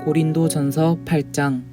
고린도전서 8장.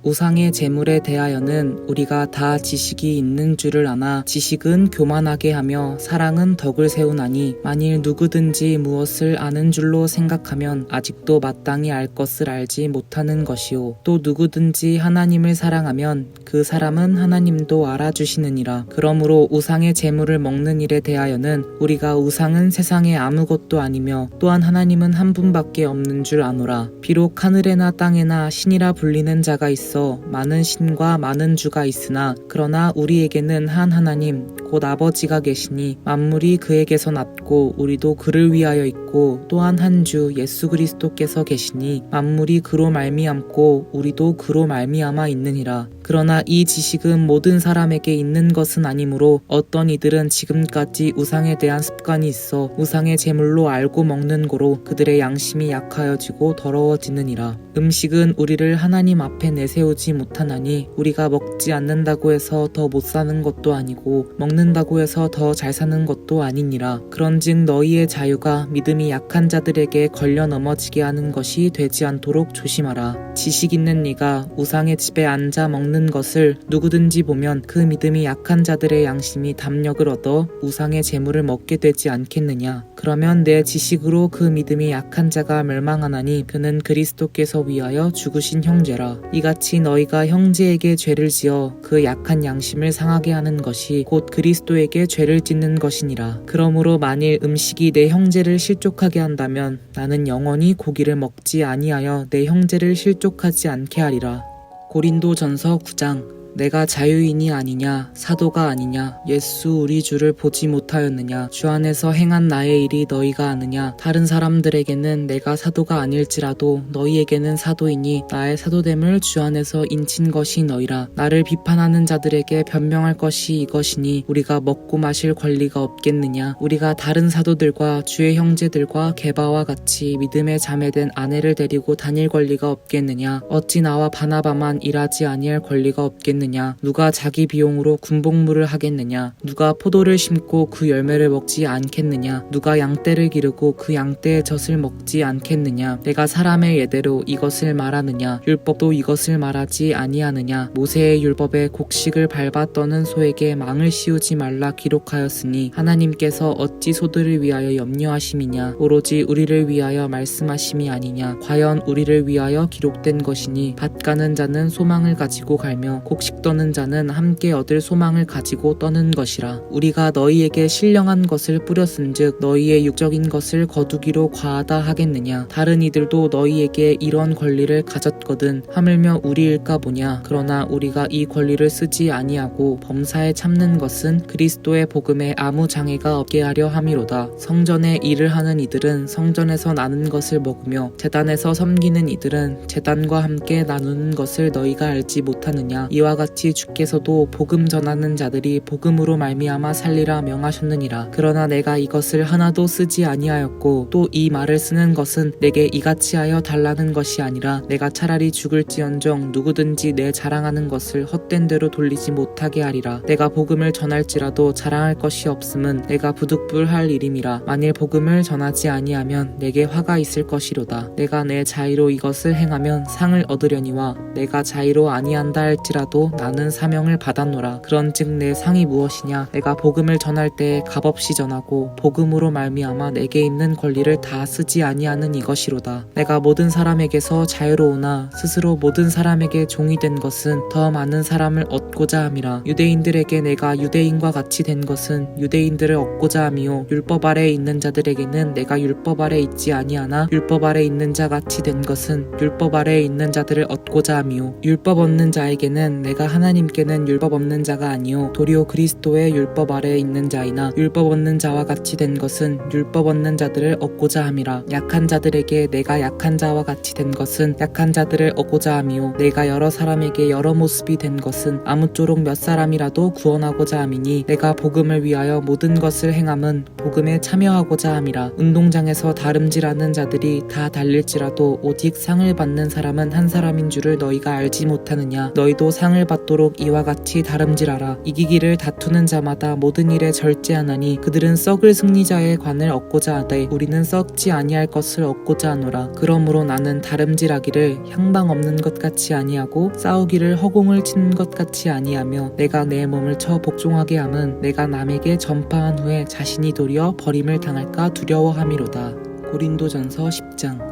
우상의 제물에 대하여는 우리가 다 지식이 있는 줄을 아나 지식은 교만하게 하며 사랑은 덕을 세우나니, 만일 누구든지 무엇을 아는 줄로 생각하면 아직도 마땅히 알 것을 알지 못하는 것이요, 또 누구든지 하나님을 사랑하면 그 사람은 하나님도 알아주시느니라. 그러므로 우상의 제물을 먹는 일에 대하여는 우리가 우상은 세상에 아무것도 아니며 또한 하나님은 한 분밖에 없는 줄 아노라. 비록 하늘에나 땅에나 신이라 불리는 자가 있어 많은 신과 많은 주가 있으나, 그러나 우리에게는 한 하나님 곧 아버지가 계시니 만물이 그에게서 났고 우리도 그를 위하여 있고, 또한 한 주 예수 그리스도께서 계시니 만물이 그로 말미암고 우리도 그로 말미암아 있느니라. 그러나 이 지식은 모든 사람에게 있는 것은 아니므로 어떤 이들은 지금까지 우상에 대한 습관이 있어 우상의 제물로 알고 먹는 고로 그들의 양심이 약하여지고 더러워지느니라. 음식은 우리를 하나님 앞에 내세우지 못하나니, 우리가 먹지 않는다고 해서 더 못 사는 것도 아니고 먹는다고 해서 더 잘 사는 것도 아니니라. 그런즉 너희의 자유가 믿음이 약한 자들에게 걸려 넘어지게 하는 것이 되지 않도록 조심하라. 지식 있는 네가 우상의 집에 앉아 먹는 것을 누구든지 보면 그 믿음이 약한 자들의 양심이 담력을 얻어 우상의 제물을 먹게 되지 않겠느냐. 그러면 내 지식으로 그 믿음이 약한 자가 멸망하나니 그는 그리스도께서 위하여 죽으신 형제라. 이같이 너희가 형제에게 죄를 지어 그 약한 양심을 상하게 하는 것이 곧 그리스도에게 죄를 짓는 것이니라. 그러므로 만일 음식이 내 형제를 실족하게 한다면 나는 영원히 고기를 먹지 아니하여 내 형제를 실족하지 않게 하리라. 고린도전서 9장. 내가 자유인이 아니냐, 사도가 아니냐, 예수 우리 주를 보지 못하였느냐, 주 안에서 행한 나의 일이 너희가 아느냐. 다른 사람들에게는 내가 사도가 아닐지라도 너희에게는 사도이니 나의 사도됨을 주 안에서 인친 것이 너희라. 나를 비판하는 자들에게 변명할 것이 이것이니, 우리가 먹고 마실 권리가 없겠느냐. 우리가 다른 사도들과 주의 형제들과 게바와 같이 믿음에 자매된 아내를 데리고 다닐 권리가 없겠느냐. 어찌 나와 바나바만 일하지 아니할 권리가 없겠느냐. 누가 자기 비용으로 군복무를 하겠느냐. 누가 포도를 심고 그 열매를 먹지 않겠느냐. 누가 양떼를 기르고 그 양떼의 젖을 먹지 않겠느냐. 내가 사람의 예대로 이것을 말하느냐. 율법도 이것을 말하지 아니하느냐. 모세의 율법에 곡식을 밟아 떠는 소에게 망을 씌우지 말라 기록하였으니, 하나님께서 어찌 소들을 위하여 염려하심이냐. 오로지 우리를 위하여 말씀하심이 아니냐. 과연 우리를 위하여 기록된 것이니, 밭 가는 자는 소망을 가지고 갈며 곡식 떠는 자는 함께 얻을 소망을 가지고 떠는 것이라. 우리가 너희에게 신령한 것을 뿌렸은즉 너희의 육적인 것을 거두기로 과하다 하겠느냐. 다른 이들도 너희에게 이런 권리를 가졌거든 하물며 우리일까 보냐. 그러나 우리가 이 권리를 쓰지 아니하고 범사에 참는 것은 그리스도의 복음에 아무 장애가 없게 하려 함이로다. 성전에 일을 하는 이들은 성전에서 나는 것을 먹으며 제단에서 섬기는 이들은 제단과 함께 나누는 것을 너희가 알지 못하느냐. 이와 같이 주께서도 복음 전하는 자들이 복음으로 말미암아 살리라 명하셨느니라. 그러나 내가 이것을 하나도 쓰지 아니하였고, 또 이 말을 쓰는 것은 내게 이같이 하여 달라는 것이 아니라 내가 차라리 죽을지언정 누구든지 내 자랑하는 것을 헛된 대로 돌리지 못하게 하리라. 내가 복음을 전할지라도 자랑할 것이 없음은 내가 부득불할 일임이라. 만일 복음을 전하지 아니하면 내게 화가 있을 것이로다. 내가 내 자의로 이것을 행하면 상을 얻으려니와, 내가 자의로 아니한다 할지라도 나는 사명을 받았노라. 그런즉 내 상이 무엇이냐. 내가 복음을 전할 때에 값없이 전하고 복음으로 말미암아 내게 있는 권리를 다 쓰지 아니하는 이것이로다. 내가 모든 사람에게서 자유로우나 스스로 모든 사람에게 종이 된 것은 더 많은 사람을 얻고자 함이라. 유대인들에게 내가 유대인과 같이 된 것은 유대인들을 얻고자 함이요, 율법 아래 있는 자들에게는 내가 율법 아래 있지 아니하나 율법 아래 있는 자 같이 된 것은 율법 아래 있는 자들을 얻고자 함이요, 율법 없는 자에게는 내가 하나님께는 율법 없는 자가 아니요 도리어 그리스도의 율법 아래에 있는 자이나, 율법 없는 자와 같이 된 것은 율법 없는 자들을 얻고자 함이라. 약한 자들에게 내가 약한 자와 같이 된 것은 약한 자들을 얻고자 함이요, 내가 여러 사람에게 여러 모습이 된 것은 아무 아무쪼록 몇 사람이라도 구원하고자 함이니 내가 복음을 위하여 모든 것을 행함은 복음에 참여하고자 함이라. 운동장에서 다름질하는 자들이 다 달릴지라도 오직 상을 받는 사람은 한 사람인 줄을 너희가 알지 못하느냐. 너희도 상을 받도록 이와 같이 다름질하라. 이기기를 다투는 자마다 모든 일에 절제하나니 그들은 썩을 승리자의 관을 얻고자 하되 우리는 썩지 아니할 것을 얻고자 하노라. 그러므로 나는 다름질하기를 향방 없는 것 같이 아니하고 싸우기를 허공을 치는 것 같이 아니하며 내가 내 몸을 쳐 복종하게 함은 내가 남에게 전파한 후에 자신이 도리어 버림을 당할까 두려워함이로다. 고린도전서 10장.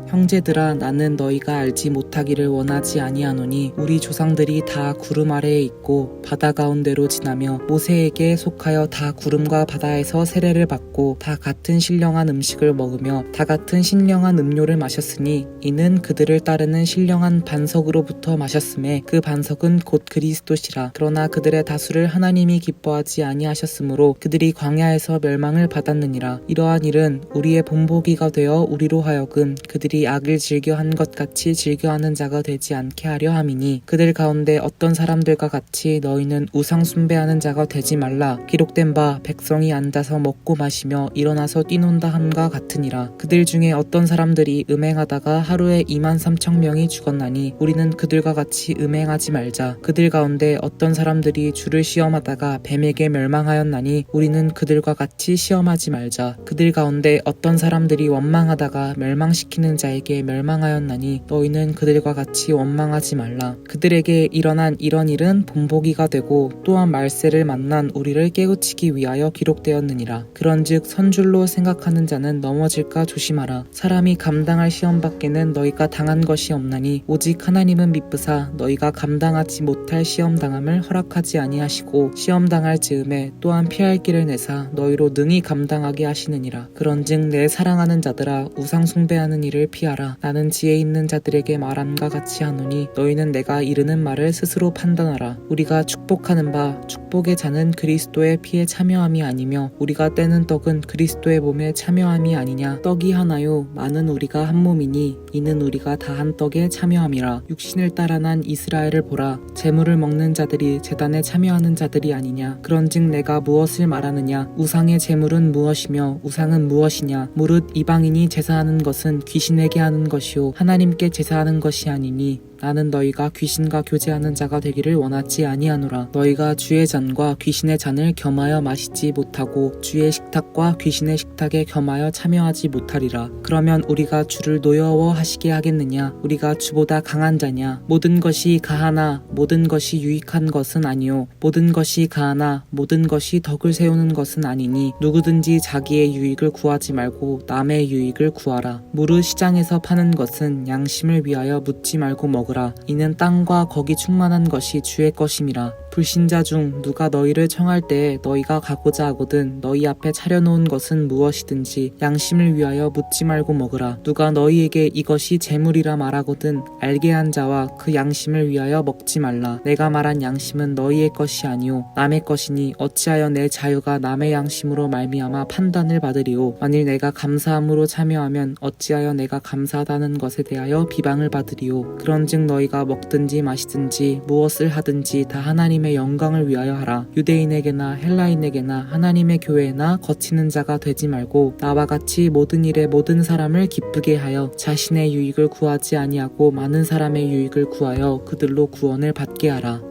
형제들아, 나는 너희가 알지 못하기를 원하지 아니하노니 우리 조상들이 다 구름 아래에 있고 바다 가운데로 지나며 모세에게 속하여 다 구름과 바다에서 세례를 받고 다 같은 신령한 음식을 먹으며 다 같은 신령한 음료를 마셨으니 이는 그들을 따르는 신령한 반석으로부터 마셨음에 그 반석은 곧 그리스도시라. 그러나 그들의 다수를 하나님이 기뻐하지 아니하셨으므로 그들이 광야에서 멸망을 받았느니라. 이러한 일은 우리의 본보기가 되어 우리로 하여금 그들이 악을 즐겨한 것 같이 즐겨하는 자가 되지 않게 하려 함이니 그들 가운데 어떤 사람들과 같이 너희는 우상 숭배하는 자가 되지 말라. 기록된 바 백성이 앉아서 먹고 마시며 일어나서 뛰논다 함과 같으니라. 그들 중에 어떤 사람들이 음행하다가 하루에 23,000명이 죽었나니 우리는 그들과 같이 음행하지 말자. 그들 가운데 어떤 사람들이 주를 시험하다가 뱀에게 멸망하였나니 우리는 그들과 같이 시험하지 말자. 그들 가운데 어떤 사람들이 원망하다가 멸망시키는 자에게 멸망하였나니 너희는 그들과 같이 원망하지 말라. 그들에게 일어난 이런 일은 본보기가 되고 또한 말세를 만난 우리를 깨우치기 위하여 기록되었느니라. 그런즉 선줄로 생각하는 자는 넘어질까 조심하라. 사람이 감당할 시험 밖에는 너희가 당한 것이 없나니 오직 하나님은 미쁘사 너희가 감당하지 못할 시험 당함을 허락하지 아니하시고 시험 당할 즈음에 또한 피할 길을 내사 너희로 능히 감당하게 하시느니라. 그런즉 내 사랑하는 자들아, 우상 숭배하는 일을 피하라. 나는 지혜 있는 자들에게 말함과 같이 하노니 너희는 내가 이르는 말을 스스로 판단하라. 우리가 축복하는 바 축복의 잔은 그리스도의 피에 참여함이 아니며 우리가 떼는 떡은 그리스도의 몸에 참여함이 아니냐. 떡이 하나요 많은 우리가 한 몸이니 이는 우리가 다 한 떡에 참여함이라. 육신을 따라 난 이스라엘을 보라. 제물을 먹는 자들이 제단에 참여하는 자들이 아니냐. 그런즉 내가 무엇을 말하느냐. 우상의 제물은 무엇이며 우상은 무엇이냐. 무릇 이방인이 제사하는 것은 귀신에게 하는 것이요 하나님께 제사하는 것이 아니니 나는 너희가 귀신과 교제하는 자가 되기를 원하지 아니하노라. 너희가 주의 잔과 귀신의 잔을 겸하여 마시지 못하고 주의 식탁과 귀신의 식탁에 겸하여 참여하지 못하리라. 그러면 우리가 주를 노여워하시게 하겠느냐. 우리가 주보다 강한 자냐. 모든 것이 가하나 모든 것이 유익한 것은 아니요 모든 것이 가하나 모든 것이 덕을 세우는 것은 아니니 누구든지 자기의 유익을 구하지 말고 남의 유익을 구하라. 무릇 시장에서 파는 것은 양심을 위하여 묻지 말고 먹으라. 이는 땅과 거기 충만한 것이 주의 것임이라. 불신자 중 누가 너희를 청할 때에 너희가 가고자 하거든 너희 앞에 차려놓은 것은 무엇이든지 양심을 위하여 묻지 말고 먹으라. 누가 너희에게 이것이 재물이라 말하거든 알게 한 자와 그 양심을 위하여 먹지 말라. 내가 말한 양심은 너희의 것이 아니오 남의 것이니 어찌하여 내 자유가 남의 양심으로 말미암아 판단을 받으리오. 만일 내가 감사함으로 참여하면 어찌하여 내가 감사하다는 것에 대하여 비방을 받으리오. 그런즉 너희가 먹든지 마시든지 무엇을 하든지 다 하나님의 영광을 위하여 하라. 유대인에게나 헬라인에게나 하나님의 교회나 거치는 자가 되지 말고 나와 같이 모든 일에 모든 사람을 기쁘게 하여 자신의 유익을 구하지 아니하고 많은 사람의 유익을 구하여 그들로 구원을 받게 하라.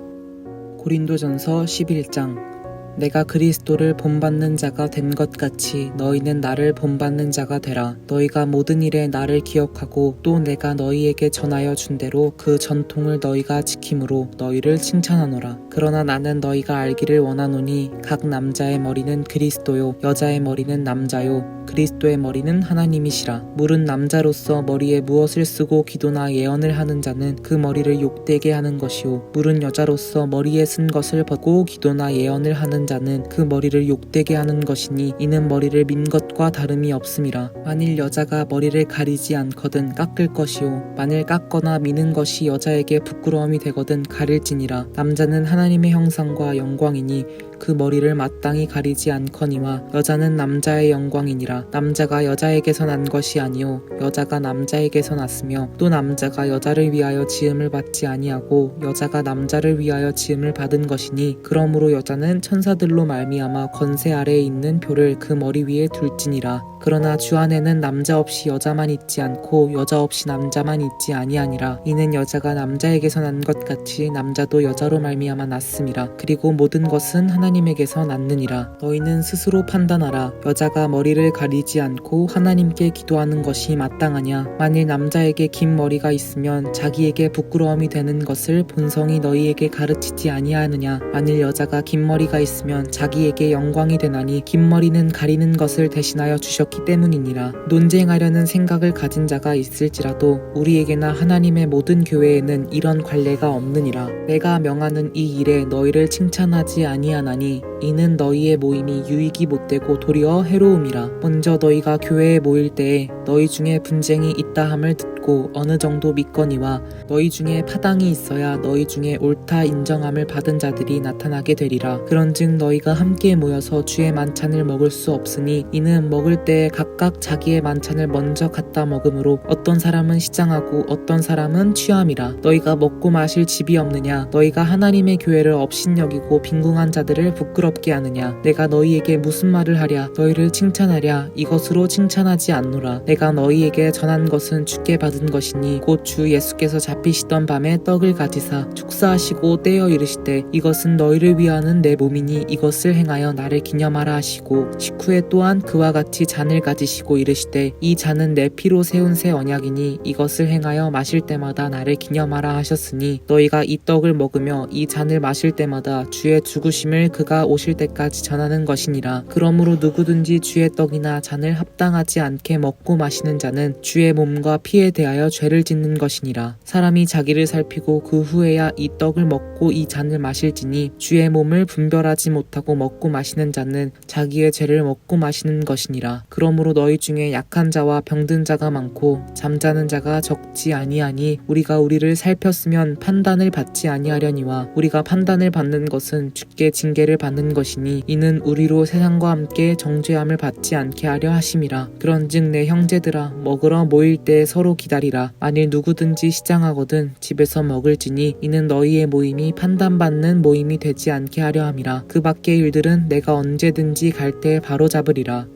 고린도전서 11장. 내가 그리스도를 본받는 자가 된 것 같이 너희는 나를 본받는 자가 되라. 너희가 모든 일에 나를 기억하고 또 내가 너희에게 전하여 준 대로 그 전통을 너희가 지킴으로 너희를 칭찬하노라. 그러나 나는 너희가 알기를 원하노니 각 남자의 머리는 그리스도요 여자의 머리는 남자요 그리스도의 머리는 하나님이시라. 물은 남자로서 머리에 무엇을 쓰고 기도나 예언을 하는 자는 그 머리를 욕되게 하는 것이요 물은 여자로서 머리에 쓴 것을 벗고 기도나 예언을 하는 자는 그 머리를 욕되게 하는 것이니 이는 머리를 민 것과 다름이 없음이라. 만일 여자가 머리를 가리지 않거든 깎을 것이요 만일 깎거나 미는 것이 여자에게 부끄러움이 되거든 가릴지니라. 남자는 하나님의 형상과 영광이니 그 머리를 마땅히 가리지 않거니와 여자는 남자의 영광이니라. 남자가 여자에게서 난 것이 아니요 여자가 남자에게서 났으며 또 남자가 여자를 위하여 지음을 받지 아니하고 여자가 남자를 위하여 지음을 받은 것이니 그러므로 여자는 천사들로 말미암아 권세 아래에 있는 표를 그 머리 위에 둘지니라. 그러나 주 안에는 남자 없이 여자만 있지 않고 여자 없이 남자만 있지 아니하니라. 이는 여자가 남자에게서 난 것 같이 남자도 여자로 말미암아 났음이라. 그리고 모든 것은 하나님에게서 났느니라. 너희는 스스로 판단하라. 여자가 머리를 가리지 않고 하나님께 기도하는 것이 마땅하냐? 만일 남자에게 긴 머리가 있으면 자기에게 부끄러움이 되는 것을 본성이 너희에게 가르치지 아니하느냐? 만일 여자가 긴 머리가 있으면 자기에게 영광이 되나니 긴 머리는 가리는 것을 대신하여 주셨기 때문이니라. 논쟁하려는 생각을 가진 자가 있을지라도 우리에게나 하나님의 모든 교회에는 이런 관례가 없느니라. 내가 명하는 이 일에 너희를 칭찬하지 아니하나니 이는 너희의 모임이 유익이 못되고 도리어 해로움이라. 먼저 너희가 교회에 모일 때에 너희 중에 분쟁이 있다 함을 듣고 어느 정도 믿거니와 너희 중에 파당이 있어야 너희 중에 옳다 인정함을 받은 자들이 나타나게 되리라. 그런즉 너희가 함께 모여서 주의 만찬을 먹을 수 없으니 이는 먹을 때에 각각 자기의 만찬을 먼저 갖다 먹음으로 어떤 사람은 시장하고 어떤 사람은 취함이라. 너희가 먹고 마실 집이 없느냐? 너희가 하나님의 교회를 업신여기고 빈궁한 자들을 부끄럽게 하느냐? 내가 너희에게 무슨 말을 하랴? 너희를 칭찬하랴? 이것으로 칭찬하지 않노라. 내가 너희에게 전한 것은 주께 받은 것이니 곧 주 예수께서 잡히시던 밤에 떡을 가지사 축사하시고 떼어 이르시되 이것은 너희를 위하는 내 몸이니 이것을 행하여 나를 기념하라 하시고 식후에 또한 그와 같이 잔을 가지시고 이르시되 이 잔은 내 피로 세운 새 언약이니 이것을 행하여 마실 때마다 나를 기념하라 하셨으니 너희가 이 떡을 먹으며 이 잔을 마실 때마다 주의 죽으심을 그가 오실 때까지 전하는 것이니라. 그러므로 누구든지 주의 떡이나 잔을 합당하지 않게 먹고 마시는 자는 주의 몸과 피에 대하여 죄를 짓는 것이니라. 사람이 자기를 살피고 그 후에야 이 떡을 먹고 이 잔을 마실지니 주의 몸을 분별하지 못하고 먹고 마시는 자는 자기의 죄를 먹고 마시는 것이니라. 그러므로 너희 중에 약한 자와 병든 자가 많고 잠자는 자가 적지 아니하니 우리가 우리를 살폈으면 판단을 받지 아니하려니와 우리가 판단을 받는 것은 주께 징계를 받는 것이니 이는 우리로 세상과 함께 정죄함을 받지 않게 하려 하심이라. 그런즉 내 형제들아 먹으러 모일 때 서로 기다리라. 만일 누구든지 시장하거든 집에서 먹을지니 이는 너희의 모임이 판단받는 모임이 되지 않게 하려 함이라. 그 밖의 일들은 내가 언제든지 갈 때 바로잡으리라.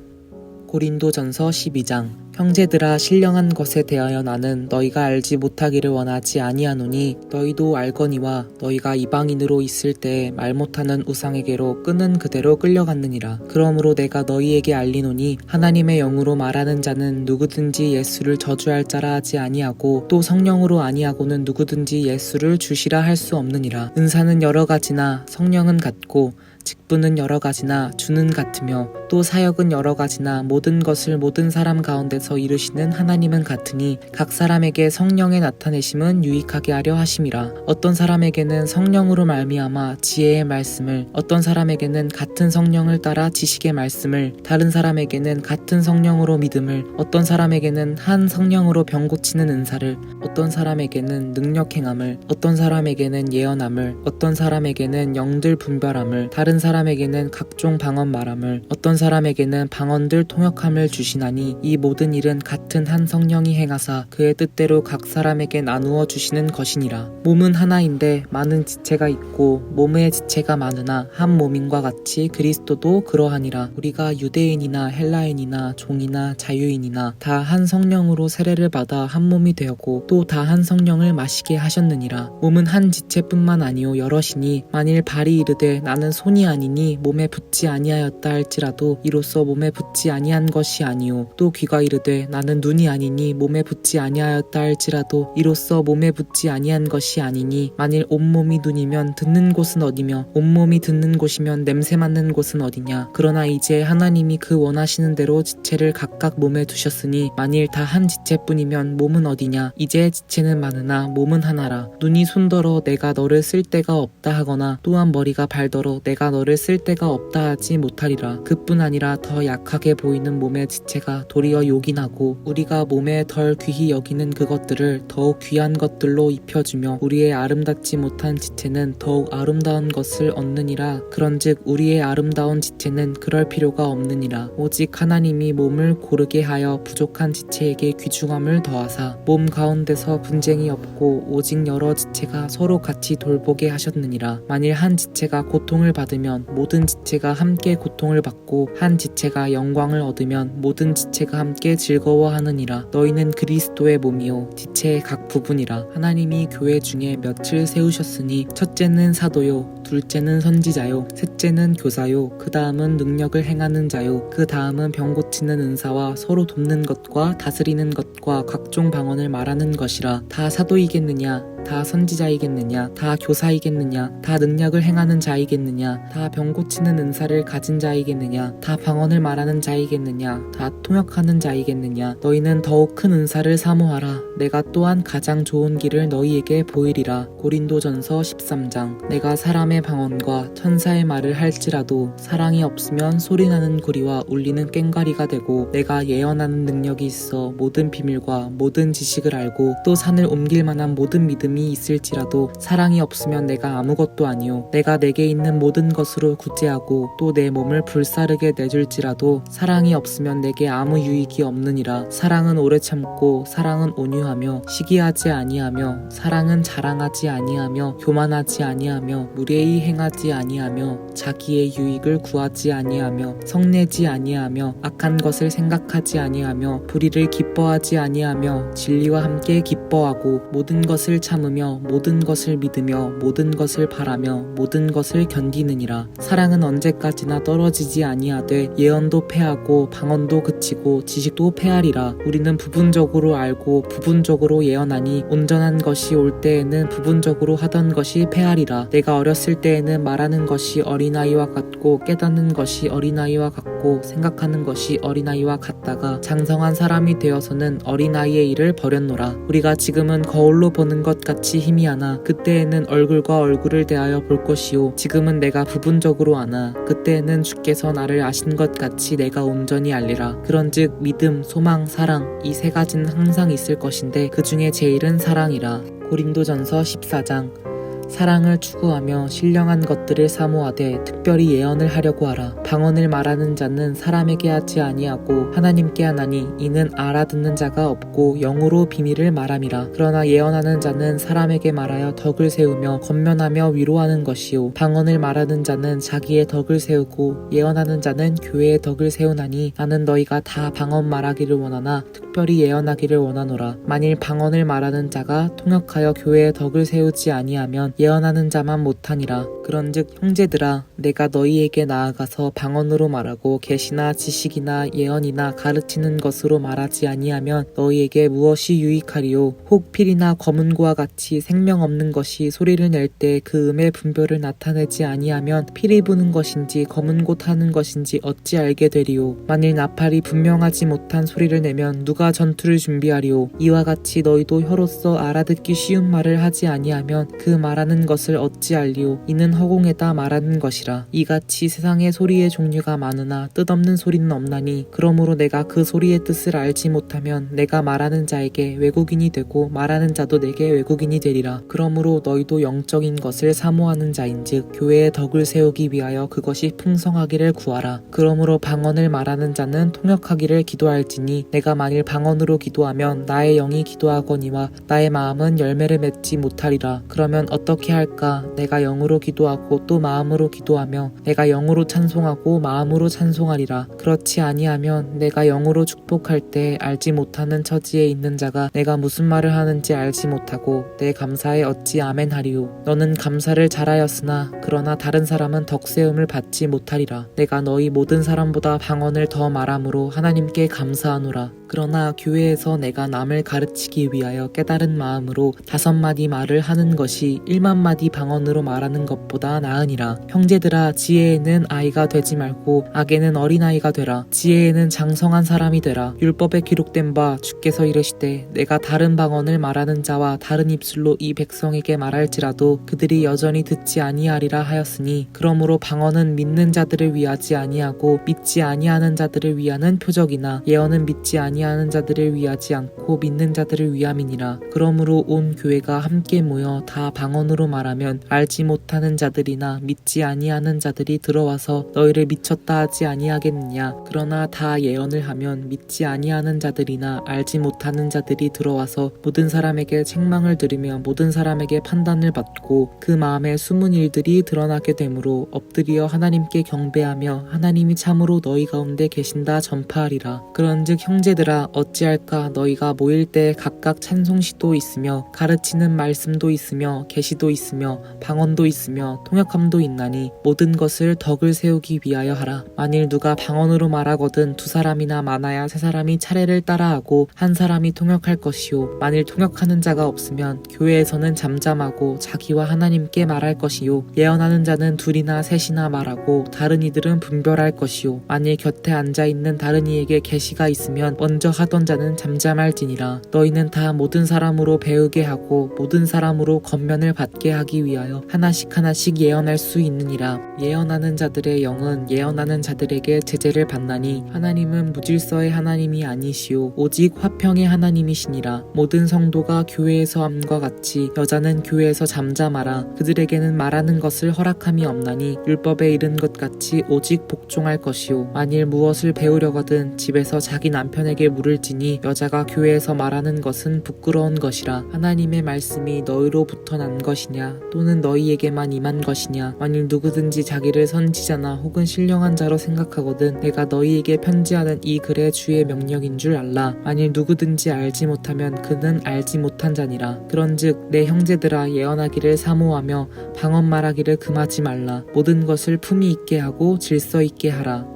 고린도전서 12장. 형제들아 신령한 것에 대하여 나는 너희가 알지 못하기를 원하지 아니하노니 너희도 알거니와 너희가 이방인으로 있을 때 말 못하는 우상에게로 끄는 그대로 끌려갔느니라. 그러므로 내가 너희에게 알리노니 하나님의 영으로 말하는 자는 누구든지 예수를 저주할 자라 하지 아니하고 또 성령으로 아니하고는 누구든지 예수를 주시라 할 수 없느니라. 은사는 여러 가지나 성령은 같고 직분은 여러 가지나 주는 같으며 또 사역은 여러 가지나 모든 것을 모든 사람 가운데서 이루시는 하나님은 같으니 각 사람에게 성령의 나타내심은 유익하게 하려 하심이라. 어떤 사람에게는 성령으로 말미암아 지혜의 말씀을, 어떤 사람에게는 같은 성령을 따라 지식의 말씀을, 다른 사람에게는 같은 성령으로 믿음을, 어떤 사람에게는 한 성령으로 병 고치는 은사를, 어떤 사람에게는 능력 행함을, 어떤 사람에게는 예언함을, 어떤 사람에게는 영들 분별함을, 다른 사람에게는 각종 방언 말함을, 어떤 사람에게는 방언들 통역함을 주시나니 이 모든 일은 같은 한 성령이 행하사 그의 뜻대로 각 사람에게 나누어 주시는 것이니라. 몸은 하나인데 많은 지체가 있고 몸의 지체가 많으나 한 몸인과 같이 그리스도도 그러하니라. 우리가 유대인이나 헬라인이나 종이나 자유인이나 다 한 성령으로 세례를 받아 한 몸이 되었고 또 다 한 성령을 마시게 하셨느니라. 몸은 한 지체뿐만 아니요 여럿이니 만일 발이 이르되 나는 손이 아니니 몸에 붙지 아니하였다 할지라도 이로써 몸에 붙지 아니한 것이 아니요 또 귀가 이르되 나는 눈이 아니니 몸에 붙지 아니하였다 할지라도 이로써 몸에 붙지 아니한 것이 아니니 만일 온몸이 눈이면 듣는 곳은 어디며 온몸이 듣는 곳이면 냄새 맡는 곳은 어디냐. 그러나 이제 하나님이 그 원하시는 대로 지체를 각각 몸에 두셨으니 만일 다 한 지체뿐이면 몸은 어디냐. 이제 지체는 많으나 몸은 하나라. 눈이 손더러 내가 너를 쓸 데가 없다 하거나 또한 머리가 발더러 내가 너를 쓸 데가 없다 하지 못하리라. 그뿐 아니라 더 약하게 보이는 몸의 지체가 도리어 요긴하고 우리가 몸에 덜 귀히 여기는 그것들을 더욱 귀한 것들로 입혀주며 우리의 아름답지 못한 지체는 더욱 아름다운 것을 얻느니라. 그런즉 우리의 아름다운 지체는 그럴 필요가 없느니라. 오직 하나님이 몸을 고르게 하여 부족한 지체에게 귀중함을 더하사 몸 가운데서 분쟁이 없고 오직 여러 지체가 서로 같이 돌보게 하셨느니라. 만일 한 지체가 고통을 받으면 모든 지체가 함께 고통을 받고 한 지체가 영광을 얻으면 모든 지체가 함께 즐거워하느니라. 너희는 그리스도의 몸이요 지체의 각 부분이라. 하나님이 교회 중에 몇을 세우셨으니 첫째는 사도요 둘째는 선지자요 셋째는 교사요 그 다음은 능력을 행하는 자요 그 다음은 병 고치는 은사와 서로 돕는 것과 다스리는 것과 각종 방언을 말하는 것이라. 다 사도이겠느냐 다 선지자이겠느냐 다 교사이겠느냐 다 능력을 행하는 자이겠느냐 다 병 고치는 은사를 가진 자이겠느냐 다 방언을 말하는 자이겠느냐 다 통역하는 자이겠느냐. 너희는 더욱 큰 은사를 사모하라. 내가 또한 가장 좋은 길을 너희에게 보이리라. 고린도전서 13장. 내가 사람의 방언과 천사의 말을 할지라도 사랑이 없으면 소리나는 구리와 울리는 꽹과리가 되고 내가 예언하는 능력이 있어 모든 비밀과 모든 지식을 알고 또 산을 옮길 만한 모든 믿음이 있을지라도 사랑이 없으면 내가 아무것도 아니요 내가 내게 있는 모든 것으로 구제하고 또 내 몸을 불사르게 내줄지라도 사랑이 없으면 내게 아무 유익이 없느니라. 사랑은 오래 참고 사랑은 온유하며 시기하지 아니하며 사랑은 자랑하지 아니하며 교만하지 아니하며 무례히 행하지 아니하며 자기의 유익을 구하지 아니하며 성내지 아니하며 악한 것을 생각하지 아니하며 불의를 기뻐하지 아니하며 진리와 함께 기뻐하고 모든 것을 참으며 모든 것을 믿으며 모든 것을 바라며 모든 것을 견디느니라. 사랑은 언제까지나 떨어지지 아니하되 예언도 패하고 방언도 그치고 지식도 패하리라. 우리는 부분적으로 알고 부분적으로 예언하니 온전한 것이 올 때에는 부분적으로 하던 것이 패하리라. 내가 어렸을 때에는 말하는 것이 어린아이와 같고 깨닫는 것이 어린아이와 같고 생각하는 것이 어린아이와 같다가 장성한 사람이 되어서는 어린아이의 일을 버렸노라. 우리가 지금은 거울로 보는 것 같이 희미하나 그때에는 얼굴과 얼굴을 대하여 볼 것이요 지금은 내가 부분적으로 아나 그때에는 주께서 나를 아신 것 같이 내가 온전히 알리라. 그런즉 믿음, 소망, 사랑 이 세 가지는 항상 있을 것인데 그 중에 제일은 사랑이라. 고린도전서 14장. 사랑을 추구하며 신령한 것들을 사모하되 특별히 예언을 하려고 하라. 방언을 말하는 자는 사람에게 하지 아니하고 하나님께 하나니 이는 알아듣는 자가 없고 영으로 비밀을 말함이라. 그러나 예언하는 자는 사람에게 말하여 덕을 세우며 권면하며 위로하는 것이요 방언을 말하는 자는 자기의 덕을 세우고 예언하는 자는 교회의 덕을 세우나니 나는 너희가 다 방언 말하기를 원하나 특별히 예언하기를 원하노라. 만일 방언을 말하는 자가 통역하여 교회의 덕을 세우지 아니하면 예언하는 자만 못하니라. 그런즉 형제들아 내가 너희에게 나아가서 방언으로 말하고 계시나 지식이나 예언이나 가르치는 것으로 말하지 아니하면 너희에게 무엇이 유익하리요. 혹 필이나 검은고와 같이 생명 없는 것이 소리를 낼 때 그 음의 분별을 나타내지 아니하면 필이 부는 것인지 검은고 타는 것인지 어찌 알게 되리요. 만일 나팔이 분명하지 못한 소리를 내면 누가 전투를 준비하리요. 이와 같이 너희도 혀로서 알아듣기 쉬운 말을 하지 아니하면 그 말하는 것을 어찌 알리요. 이는 허공에다 말하는 것이라. 이같이 세상에 소리의 종류가 많으나 뜻없는 소리는 없나니 그러므로 내가 그 소리의 뜻을 알지 못하면 내가 말하는 자에게 외국인이 되고 말하는 자도 내게 외국인이 되리라. 그러므로 너희도 영적인 것을 사모하는 자인즉 교회의 덕을 세우기 위하여 그것이 풍성하기를 구하라. 그러므로 방언을 말하는 자는 통역하기를 기도할지니 내가 만일 방언으로 기도하면 나의 영이 기도하거니와 나의 마음은 열매를 맺지 못하리라. 그러면 어떻게 할까? 내가 영으로 기도하고 또 마음으로 기도하며 내가 영으로 찬송하고 마음으로 찬송하리라. 그렇지 아니하면 내가 영으로 축복할 때 알지 못하는 처지에 있는 자가 내가 무슨 말을 하는지 알지 못하고 내 감사에 어찌 아멘하리요. 너는 감사를 잘하였으나 그러나 다른 사람은 덕세움을 받지 못하리라. 내가 너희 모든 사람보다 방언을 더 말함으로 하나님께 감사하노라. 그러나 교회에서 내가 남을 가르치기 위하여 깨달은 마음으로 5마디 말을 하는 것이 1만 마디 방언으로 말하는 것보다 것보다 나으니라. 형제들아, 지혜에는 아이가 되지 말고 악에는 어린아이가 되라. 지혜에는 장성한 사람이 되라. 율법에 기록된 바 주께서 이르시되 내가 다른 방언을 말하는 자와 다른 입술로 이 백성에게 말할지라도 그들이 여전히 듣지 아니하리라 하였으니, 그러므로 방언은 믿는 자들을 위하지 아니하고 믿지 아니하는 자들을 위하는 표적이나 예언은 믿지 아니하는 자들을 위하지 않고 믿는 자들을 위함이니라. 그러므로 온 교회가 함께 모여 다 방언으로 말하면 알지 못하는 자들이나 믿지 아니하는 자들이 들어와서 너희를 미쳤다 하지 아니하겠느냐. 그러나 다 예언을 하면 믿지 아니하는 자들이나 알지 못하는 자들이 들어와서 모든 사람에게 책망을 들으며 모든 사람에게 판단을 받고 그 마음에 숨은 일들이 드러나게 되므로 엎드려 하나님께 경배하며 하나님이 참으로 너희 가운데 계신다 전파하리라. 그런즉 형제들아, 어찌할까? 너희가 모일 때 각각 찬송시도 있으며 가르치는 말씀도 있으며 계시도 있으며 방언도 있으며 통역함도 있나니 모든 것을 덕을 세우기 위하여 하라. 만일 누가 방언으로 말하거든 두 사람이나 많아야 세 사람이 차례를 따라하고 한 사람이 통역할 것이요, 만일 통역하는 자가 없으면 교회에서는 잠잠하고 자기와 하나님께 말할 것이요, 예언하는 자는 둘이나 셋이나 말하고 다른 이들은 분별할 것이요, 만일 곁에 앉아있는 다른 이에게 계시가 있으면 먼저 하던 자는 잠잠할지니라. 너희는 다 모든 사람으로 배우게 하고 모든 사람으로 권면을 받게 하기 위하여 하나씩 하나씩 예언할 수 있느니라. 예언하는 자들의 영은 예언하는 자들에게 제재를 받나니 하나님은 무질서의 하나님이 아니시오 오직 화평의 하나님이시니라. 모든 성도가 교회에서 함과 같이 여자는 교회에서 잠잠하라. 그들에게는 말하는 것을 허락함이 없나니 율법에 이른 것 같이 오직 복종할 것이요, 만일 무엇을 배우려거든 집에서 자기 남편에게 물을지니 여자가 교회에서 말하는 것은 부끄러운 것이라. 하나님의 말씀이 너희로부터 난 것이냐 또는 너희에게만 임한 것이냐. 만일 누구든지 자기를 선지자나 혹은 신령한 자로 생각하거든 내가 너희에게 편지하는 이 글의 주의 명령인 줄 알라. 만일 누구든지 알지 못하면 그는 알지 못한 자니라. 그런즉 내 형제들아, 예언하기를 사모하며 방언 말하기를 금하지 말라. 모든 것을 품위 있게 하고 질서 있게 하라.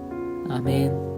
아멘.